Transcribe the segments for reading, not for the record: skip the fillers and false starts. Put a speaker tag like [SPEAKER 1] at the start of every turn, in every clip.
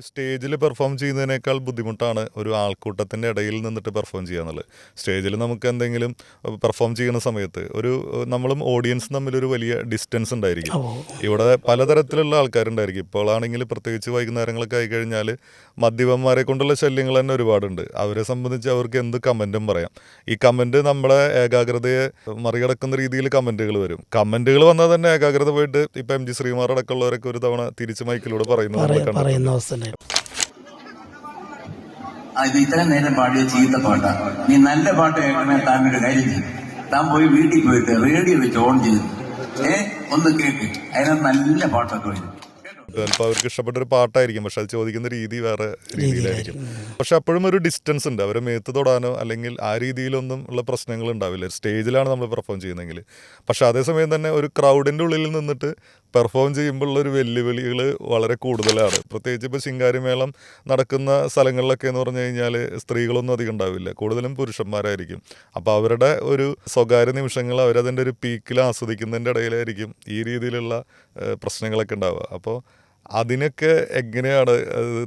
[SPEAKER 1] സ്റ്റേജിൽ പെർഫോം ചെയ്യുന്നതിനേക്കാൾ ബുദ്ധിമുട്ടാണ് ഒരു ആൾക്കൂട്ടത്തിൻ്റെ ഇടയിൽ നിന്നിട്ട് പെർഫോം ചെയ്യുക എന്നുള്ളത്. സ്റ്റേജിൽ നമുക്ക് എന്തെങ്കിലും പെർഫോം ചെയ്യുന്ന സമയത്ത് നമ്മളും ഓഡിയൻസും തമ്മിലൊരു വലിയ ഡിസ്റ്റൻസ് ഉണ്ടായിരിക്കും. ഇവിടെ പലതരത്തിലുള്ള ആൾക്കാരുണ്ടായിരിക്കും. ഇപ്പോഴാണെങ്കിൽ പ്രത്യേകിച്ച് വൈകുന്നേരങ്ങളൊക്കെ ആയിക്കഴിഞ്ഞാൽ മദ്യപന്മാരെ കൊണ്ടുള്ള ശല്യങ്ങൾ തന്നെ ഒരുപാടുണ്ട്. അവരെ സംബന്ധിച്ച് അവർക്ക് എന്ത് കമൻറ്റും പറയാം. ഈ കമൻറ്റ് നമ്മുടെ ഏകാഗ്രതയെ മറികടക്കുന്ന രീതിയിൽ കമൻറ്റുകൾ വരും. കമൻറ്റുകൾ വന്നാൽ തന്നെ ഏകാഗ്രത പോയിട്ട് ഇപ്പം MG ശ്രീകുമാർ അടക്കമുള്ളവരൊക്കെ ഒരു തവണ തിരിച്ച് മൈക്കിലൂടെ
[SPEAKER 2] പറയുന്ന അവസ്ഥ.
[SPEAKER 3] ഇത് ഇത്രയും നേരം പാടിയ ചീത്ത പാട്ടാ. നീ നല്ല പാട്ട് കേൾക്കണേ താൻ ഒരു കാര്യം ചെയ്യും. താൻ പോയി വീട്ടിൽ പോയിട്ട് റേഡിയോ വെച്ച് ഓൺ ചെയ്തു ഒന്ന് കേക്ക്. അതിനകത്ത് നല്ല പാട്ടൊക്കെ വരും.
[SPEAKER 1] ചിലപ്പോൾ അവർക്ക് ഇഷ്ടപ്പെട്ട ഒരു പാട്ടായിരിക്കും, പക്ഷെ അത് ചോദിക്കുന്ന രീതി വേറെ രീതിയിലായിരിക്കും. പക്ഷെ അപ്പോഴും ഒരു ഡിസ്റ്റൻസ് ഉണ്ട്. അവരെ മേത്ത് തൊടാനോ അല്ലെങ്കിൽ ആ രീതിയിലൊന്നും ഉള്ള പ്രശ്നങ്ങൾ ഉണ്ടാവില്ല. സ്റ്റേജിലാണ് നമ്മൾ പെർഫോം ചെയ്യുന്നതെങ്കിൽ. പക്ഷെ അതേസമയം തന്നെ ഒരു ക്രൗഡിൻ്റെ ഉള്ളിൽ നിന്നിട്ട് പെർഫോം ചെയ്യുമ്പോഴുള്ളൊരു വെല്ലുവിളികൾ വളരെ കൂടുതലാണ്. പ്രത്യേകിച്ച് ഇപ്പോൾ ശിങ്കാരിമേളം നടക്കുന്ന സ്ഥലങ്ങളിലൊക്കെ എന്ന് പറഞ്ഞു കഴിഞ്ഞാൽ സ്ത്രീകളൊന്നും അധികം ഉണ്ടാവില്ല, കൂടുതലും പുരുഷന്മാരായിരിക്കും. അപ്പോൾ അവരുടെ ഒരു സ്വകാര്യ നിമിഷങ്ങൾ അവരതിൻ്റെ ഒരു പീക്കിൽ ആസ്വദിക്കുന്നതിൻ്റെ ഇടയിലായിരിക്കും ഈ രീതിയിലുള്ള പ്രശ്നങ്ങളൊക്കെ ഉണ്ടാവുക. അപ്പോൾ അതിനൊക്കെ എങ്ങനെയാണ്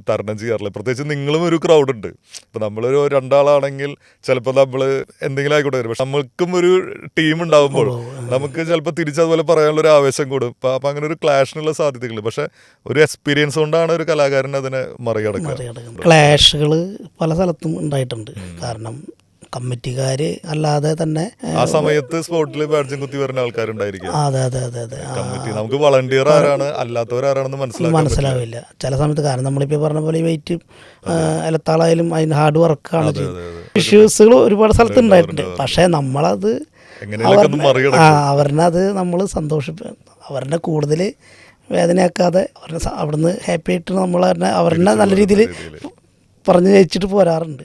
[SPEAKER 1] തരണം ചെയ്യാറുള്ളത്? പ്രത്യേകിച്ച് നിങ്ങളും ഒരു ക്രൗഡുണ്ട്. ഇപ്പം നമ്മളൊരു രണ്ടാളാണെങ്കിൽ ചിലപ്പോൾ നമ്മൾ എന്തെങ്കിലും ആയിക്കോട്ടെ വരും, പക്ഷെ നമ്മൾക്കും ഒരു ടീം ഉണ്ടാകുമ്പോൾ നമുക്ക് ചിലപ്പോൾ തിരിച്ചതുപോലെ പറയാനുള്ളൊരു ആവേശം കൂടും. അപ്പം അങ്ങനെ ഒരു ക്ലാഷിനുള്ള സാധ്യതകൾ. പക്ഷെ ഒരു എക്സ്പീരിയൻസ് കൊണ്ടാണ് ഒരു കലാകാരൻ അതിനെ മറികടക്കുക.
[SPEAKER 2] ക്ലാഷുകൾ പല സ്ഥലത്തും ഉണ്ടായിട്ടുണ്ട്. കാരണം കമ്മിറ്റിക്കാർ അല്ലാതെ തന്നെ
[SPEAKER 1] ആ സമയത്ത് സ്പോട്ടിൽ ബാഡ്ജും കുത്തി വരുന്ന ആൾക്കാരുണ്ടായിരിക്കും.
[SPEAKER 2] അതെ അതെ അതെ അതെ
[SPEAKER 1] കമ്മിറ്റി നമുക്ക് വളണ്ടിയർ ആരാണ് അല്ലാത്തവരാരാണെന്ന് മനസ്സിലാവില്ല
[SPEAKER 2] ചില സമയത്ത്. കാരണം നമ്മളിപ്പോൾ പറഞ്ഞ പോലെ ഈ വെയിറ്റ് എലത്താളായാലും അതിന് ഹാർഡ് വർക്കാണ് ചെയ്യുന്നത്. ഇഷ്യൂസുകൾ ഒരുപാട് സ്ഥലത്ത് ഉണ്ടായിട്ടുണ്ട്. പക്ഷേ നമ്മളത് അവരിനത് നമ്മൾ അവരുടെ കൂടുതൽ വേദനയാക്കാതെ അവിടുന്ന് ഹാപ്പി ആയിട്ട് നമ്മൾ അവരെ നല്ല രീതിയിൽ പറഞ്ഞ് ജയിച്ചിട്ട് പോരാറുണ്ട്.